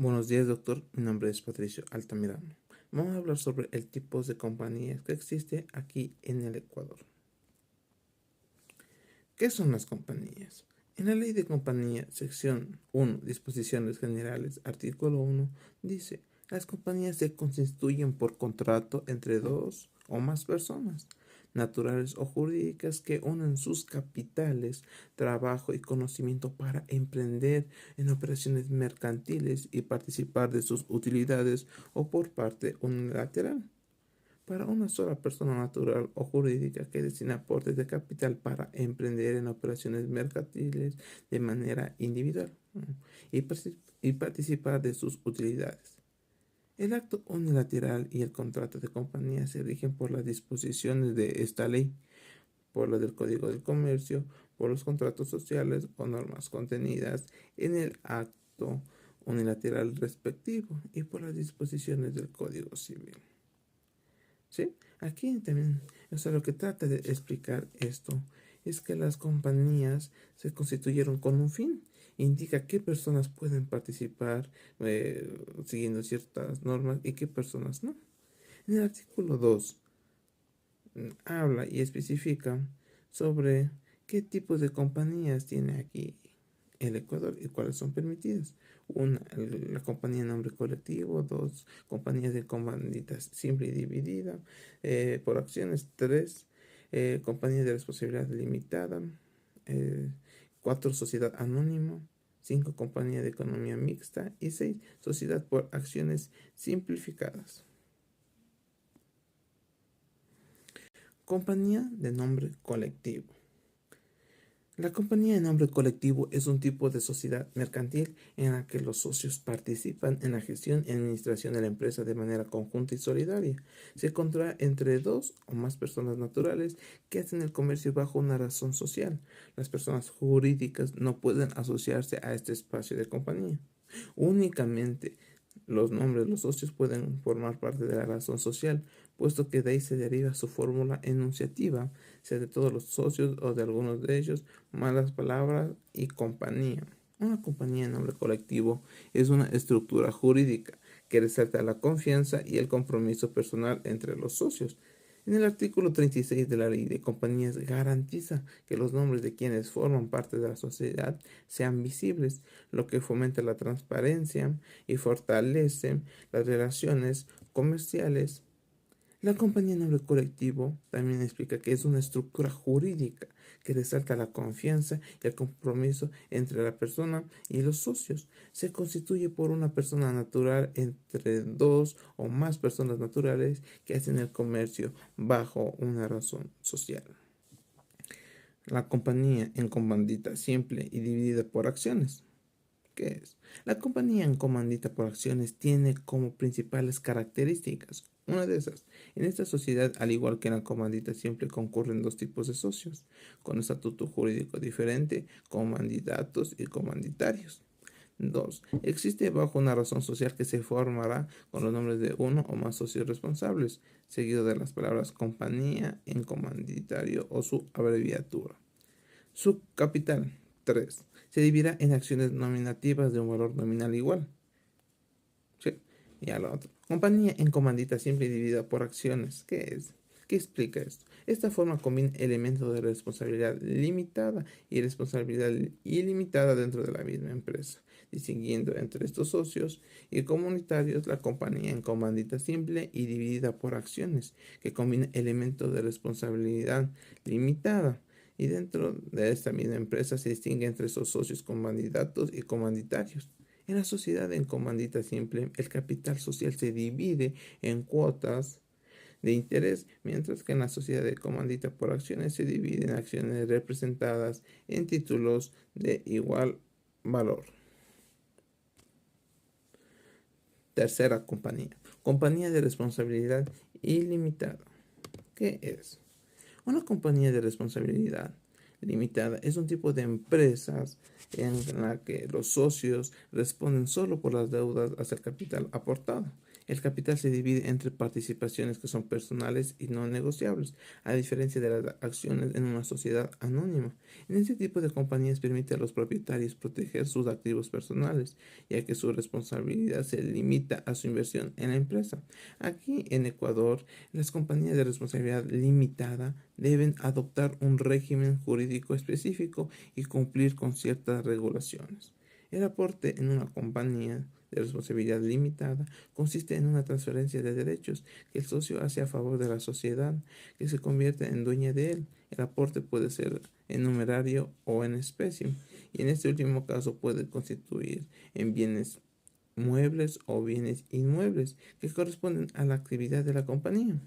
Buenos días, doctor. Mi nombre es Patricio Altamirano. Vamos a hablar sobre el tipo de compañías que existe aquí en el Ecuador. ¿Qué son las compañías? En la Ley de Compañía, sección 1, disposiciones generales, artículo 1, dice, las compañías se constituyen por contrato entre dos o más personas, naturales o jurídicas, que unen sus capitales, trabajo y conocimiento para emprender en operaciones mercantiles y participar de sus utilidades o por parte unilateral. Para una sola persona natural o jurídica que destina aportes de capital para emprender en operaciones mercantiles de manera individual y participar de sus utilidades. El acto unilateral y el contrato de compañía se rigen por las disposiciones de esta ley, por las del Código del Comercio, por los contratos sociales o normas contenidas en el acto unilateral respectivo y por las disposiciones del Código Civil. ¿Sí? Aquí también, lo que trata de explicar esto es que las compañías se constituyeron con un fin. Indica qué personas pueden participar siguiendo ciertas normas y qué personas no. En el artículo 2 habla y especifica sobre qué tipos de compañías tiene aquí el Ecuador y cuáles son permitidas. Una, la compañía en nombre colectivo. Dos, compañías de comandita simple y dividida por acciones. Tres, compañía de responsabilidad limitada. Cuatro, sociedad anónima. Cinco, compañía de economía mixta. Y seis, sociedad por acciones simplificadas. Compañía de nombre colectivo. La compañía de nombre colectivo es un tipo de sociedad mercantil en la que los socios participan en la gestión y administración de la empresa de manera conjunta y solidaria. Se contrae entre dos o más personas naturales que hacen el comercio bajo una razón social. Las personas jurídicas no pueden asociarse a este espacio de compañía. Únicamente los nombres de los socios pueden formar parte de la razón social, puesto que de ahí se deriva su fórmula enunciativa, sea de todos los socios o de algunos de ellos, malas palabras y compañía. Una compañía en nombre colectivo es una estructura jurídica que resalta la confianza y el compromiso personal entre los socios. En el artículo 36 de la Ley de Compañías garantiza que los nombres de quienes forman parte de la sociedad sean visibles, lo que fomenta la transparencia y fortalece las relaciones comerciales. La compañía en nombre colectivo también explica que es una estructura jurídica que resalta la confianza y el compromiso entre la persona y los socios. Se constituye por una persona natural entre dos o más personas naturales que hacen el comercio bajo una razón social. La compañía en comandita simple y dividida por acciones. ¿Qué es? La compañía en comandita por acciones tiene como principales características. Una de esas, en esta sociedad, al igual que en la comandita siempre concurren dos tipos de socios, con estatuto jurídico diferente, comandidatos y comanditarios. 2. Existe bajo una razón social que se formará con los nombres de uno o más socios responsables, seguido de las palabras compañía en comanditario o su abreviatura. Su capital. 3. Se dividirá en acciones nominativas de un valor nominal igual. ¿Sí? Y a la otra. Compañía en comandita simple dividida por acciones. ¿Qué es? ¿Qué explica esto? Esta forma combina elementos de responsabilidad limitada y responsabilidad ilimitada dentro de la misma empresa, distinguiendo entre estos socios y comunitarios. La compañía en comandita simple y dividida por acciones, que combina elementos de responsabilidad limitada. Y dentro de esta misma empresa se distingue entre esos socios comandidatos y comanditarios. En la sociedad en comandita simple, el capital social se divide en cuotas de interés, mientras que en la sociedad de comandita por acciones se divide en acciones representadas en títulos de igual valor. Tercera compañía. Compañía de responsabilidad ilimitada. ¿Qué es? Una compañía de responsabilidad limitada es un tipo de empresas en la que los socios responden solo por las deudas hacia el capital aportado. El capital se divide entre participaciones que son personales y no negociables, a diferencia de las acciones en una sociedad anónima. En este tipo de compañías permite a los propietarios proteger sus activos personales, ya que su responsabilidad se limita a su inversión en la empresa. Aquí en Ecuador, las compañías de responsabilidad limitada deben adoptar un régimen jurídico específico y cumplir con ciertas regulaciones. El aporte en una compañía de responsabilidad limitada consiste en una transferencia de derechos que el socio hace a favor de la sociedad, que se convierte en dueña de él. El aporte puede ser en numerario o en especie, y en este último caso puede constituir en bienes muebles o bienes inmuebles que corresponden a la actividad de la compañía.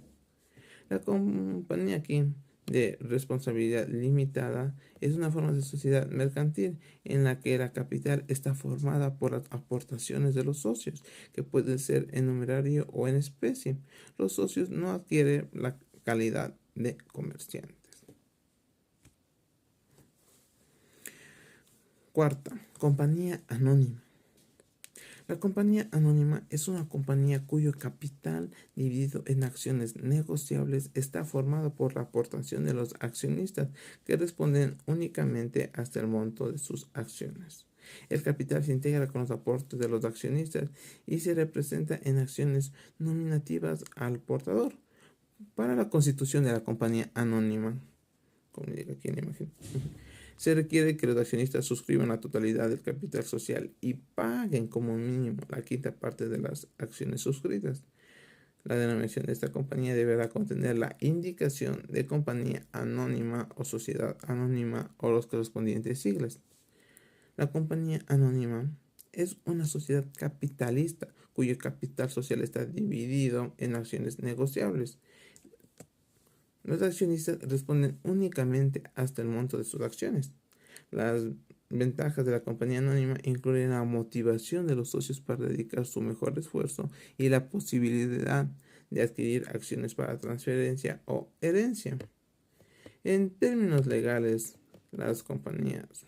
La compañía aquí de responsabilidad limitada es una forma de sociedad mercantil en la que la capital está formada por las aportaciones de los socios, que pueden ser en numerario o en especie. Los socios no adquieren la calidad de comerciantes. Cuarta, compañía anónima. La compañía anónima es una compañía cuyo capital dividido en acciones negociables está formado por la aportación de los accionistas que responden únicamente hasta el monto de sus acciones. El capital se integra con los aportes de los accionistas y se representa en acciones nominativas al portador. Para la constitución de la compañía anónima, como digo aquí en la imagen, se requiere que los accionistas suscriban la totalidad del capital social y paguen como mínimo la quinta parte de las acciones suscritas. La denominación de esta compañía deberá contener la indicación de compañía anónima o sociedad anónima o los correspondientes siglas. La compañía anónima es una sociedad capitalista cuyo capital social está dividido en acciones negociables. Los accionistas responden únicamente hasta el monto de sus acciones. Las ventajas de la compañía anónima incluyen la motivación de los socios para dedicar su mejor esfuerzo y la posibilidad de adquirir acciones para transferencia o herencia. En términos legales, las compañías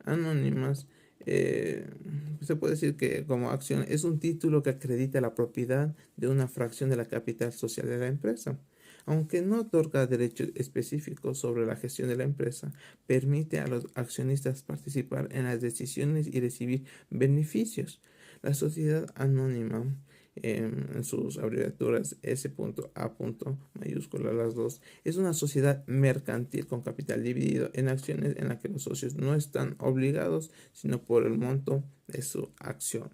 anónimas se puede decir que como acción es un título que acredita la propiedad de una fracción de la capital social de la empresa. Aunque no otorga derechos específicos sobre la gestión de la empresa, permite a los accionistas participar en las decisiones y recibir beneficios. La sociedad anónima, en sus abreviaturas S.A. mayúscula las dos, es una sociedad mercantil con capital dividido en acciones en la que los socios no están obligados sino por el monto de su acción.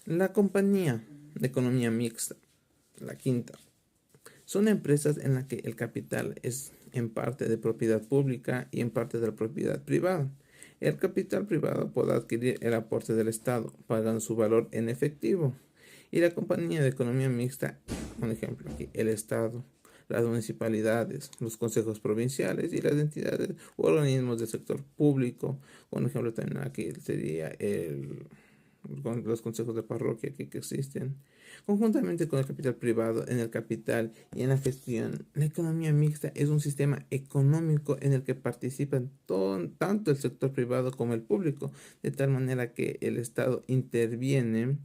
La compañía de economía mixta, la quinta, son empresas en las que el capital es en parte de propiedad pública y en parte de la propiedad privada. El capital privado puede adquirir el aporte del Estado, pagando su valor en efectivo. Y la compañía de economía mixta, un ejemplo aquí, el Estado, las municipalidades, los consejos provinciales y las entidades u organismos del sector público. Un ejemplo también aquí sería los consejos de parroquia que existen. Conjuntamente con el capital privado en el capital y en la gestión, la economía mixta es un sistema económico en el que participan tanto el sector privado como el público, de tal manera que el Estado interviene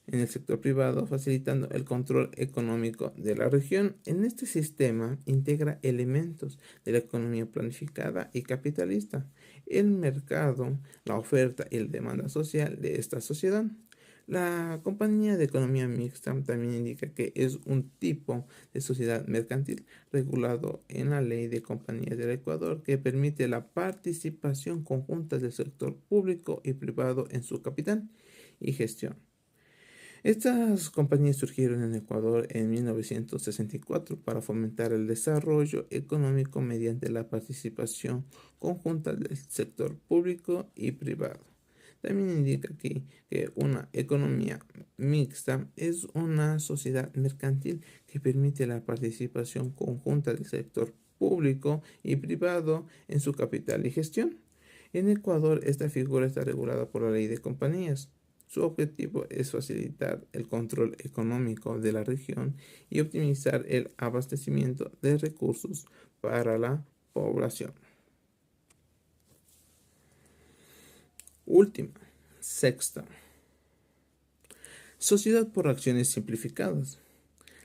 en el sector privado, facilitando el control económico de la región. En este sistema integra elementos de la economía planificada y capitalista, el mercado, la oferta y la demanda social de esta sociedad. La compañía de economía mixta también indica que es un tipo de sociedad mercantil regulado en la Ley de Compañías del Ecuador que permite la participación conjunta del sector público y privado en su capital y gestión. Estas compañías surgieron en Ecuador en 1964 para fomentar el desarrollo económico mediante la participación conjunta del sector público y privado. También indica aquí que una economía mixta es una sociedad mercantil que permite la participación conjunta del sector público y privado en su capital y gestión. En Ecuador, esta figura está regulada por la Ley de Compañías. Su objetivo es facilitar el control económico de la región y optimizar el abastecimiento de recursos para la población. Última, sexta, Sociedad por acciones simplificadas.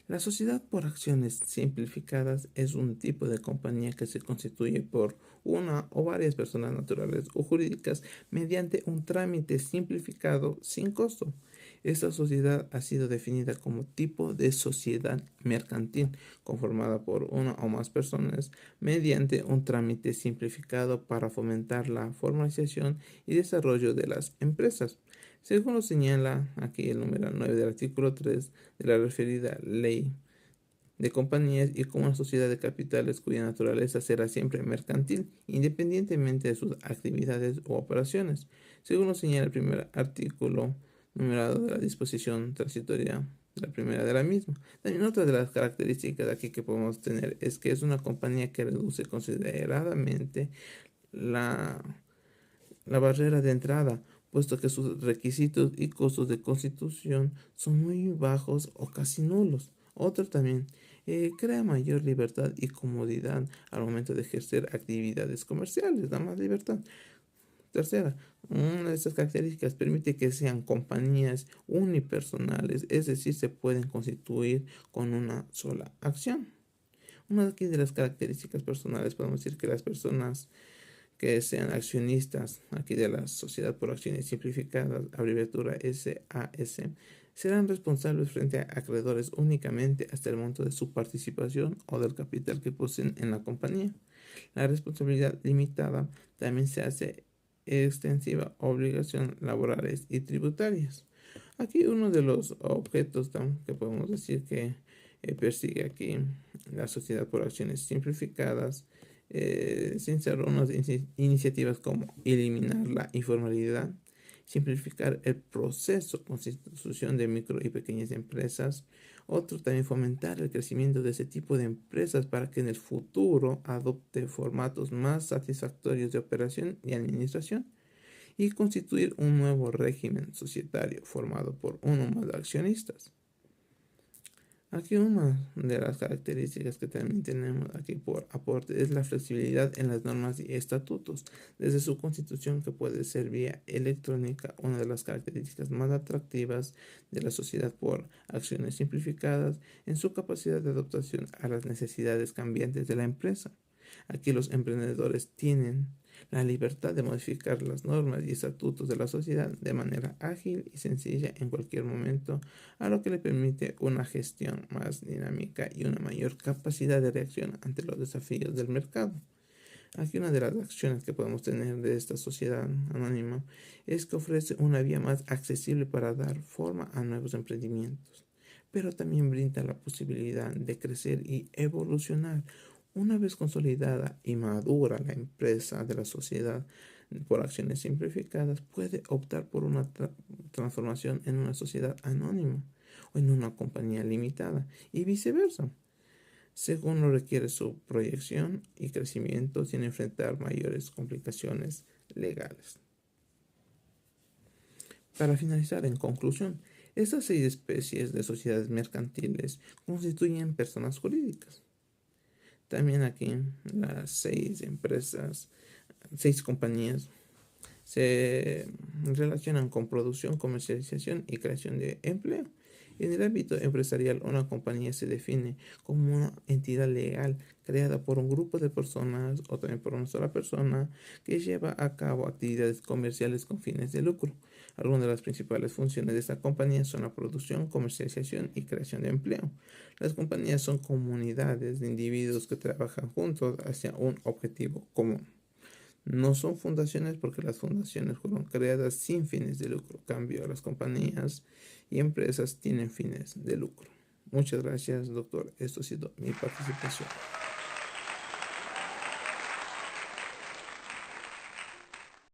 La sociedad por acciones simplificadas es un tipo de compañía que se constituye por una o varias personas naturales o jurídicas mediante un trámite simplificado sin costo. Esta sociedad ha sido definida como tipo de sociedad mercantil conformada por una o más personas mediante un trámite simplificado para fomentar la formalización y desarrollo de las empresas. Según lo señala aquí el número 9 del artículo 3 de la referida ley de compañías y como una sociedad de capitales cuya naturaleza será siempre mercantil, independientemente de sus actividades o operaciones, según lo señala el primer artículo numerado de la disposición transitoria, la primera de la misma. También otra de las características aquí que podemos tener es que es una compañía que reduce consideradamente la la barrera de entrada, puesto que sus requisitos y costos de constitución son muy bajos o casi nulos. Otro también crea mayor libertad y comodidad al momento de ejercer actividades comerciales, da más libertad. Tercera, una de estas características permite que sean compañías unipersonales, es decir, se pueden constituir con una sola acción. Una de aquí de las características personales, podemos decir que las personas que sean accionistas aquí de la Sociedad por Acciones Simplificadas, abreviatura SAS, serán responsables frente a acreedores únicamente hasta el monto de su participación o del capital que poseen en la compañía. La responsabilidad limitada también se hace extensiva a obligaciones laborales y tributarias. Aquí uno de los objetos que podemos decir que persigue aquí la Sociedad por Acciones Simplificadas se iniciaron unas iniciativas como eliminar la informalidad, simplificar el proceso de constitución de micro y pequeñas empresas. Otro también fomentar el crecimiento de ese tipo de empresas para que en el futuro adopte formatos más satisfactorios de operación y administración y constituir un nuevo régimen societario formado por uno o más accionistas. Aquí una de las características que también tenemos aquí por aporte es la flexibilidad en las normas y estatutos. Desde su constitución, que puede ser vía electrónica, una de las características más atractivas de la sociedad por acciones simplificadas en su capacidad de adaptación a las necesidades cambiantes de la empresa. Aquí los emprendedores tienen la libertad de modificar las normas y estatutos de la sociedad de manera ágil y sencilla en cualquier momento, a lo que le permite una gestión más dinámica y una mayor capacidad de reacción ante los desafíos del mercado. Aquí una de las acciones que podemos tener de esta sociedad anónima es que ofrece una vía más accesible para dar forma a nuevos emprendimientos, pero también brinda la posibilidad de crecer y evolucionar. Una vez consolidada y madura la empresa de la sociedad por acciones simplificadas, puede optar por una transformación en una sociedad anónima o en una compañía limitada y viceversa, según lo requiere su proyección y crecimiento sin enfrentar mayores complicaciones legales. Para finalizar, en conclusión, estas 6 especies de sociedades mercantiles constituyen personas jurídicas. También aquí las 6 empresas, 6 compañías se relacionan con producción, comercialización y creación de empleo. En el ámbito empresarial, una compañía se define como una entidad legal creada por un grupo de personas o también por una sola persona que lleva a cabo actividades comerciales con fines de lucro. Algunas de las principales funciones de esta compañía son la producción, comercialización y creación de empleo. Las compañías son comunidades de individuos que trabajan juntos hacia un objetivo común. No son fundaciones porque las fundaciones fueron creadas sin fines de lucro. En cambio, las compañías y empresas tienen fines de lucro. Muchas gracias, doctor. Esto ha sido mi participación.